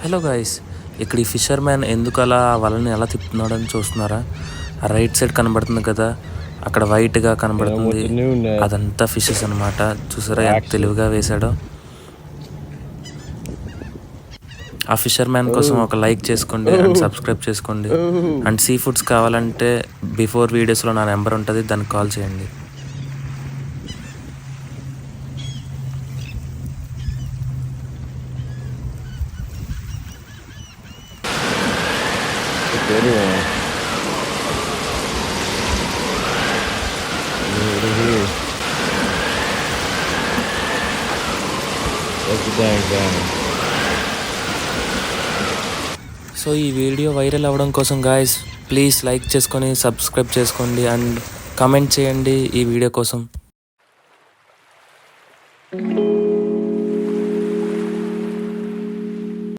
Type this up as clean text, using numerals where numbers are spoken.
Hello guys, ఇక్కడ ఈ fissure man ఎందుకు అలా వలని ఎలా తిప్పుతున్నాడని చూస్తున్నారా? ఆ రైట్ సైడ్ కనబడుతుంది కదా, అక్కడ వైట్గా కనబడుతుంది, అదంతా ఫిషెస్ అనమాట. చూసారా ఎంత తెలివిగా వేశాడో. ఆ ఫిషర్ మ్యాన్ కోసం ఒక లైక్ చేసుకోండి అండ్ సబ్స్క్రైబ్ చేసుకోండి. అండ్ సీ ఫుడ్స్ కావాలంటే బిఫోర్ వీడియోస్లో నా నెంబర్ ఉంటుంది, దానికి కాల్ చేయండి. Anyway, over here. That's the dang guy. So ఈ వీడియో వైరల్ అవ్వడం కోసం గాయస్ ప్లీజ్ లైక్ చేసుకొని సబ్స్క్రైబ్ చేసుకోండి అండ్ కామెంట్ చేయండి ఈ వీడియో కోసం.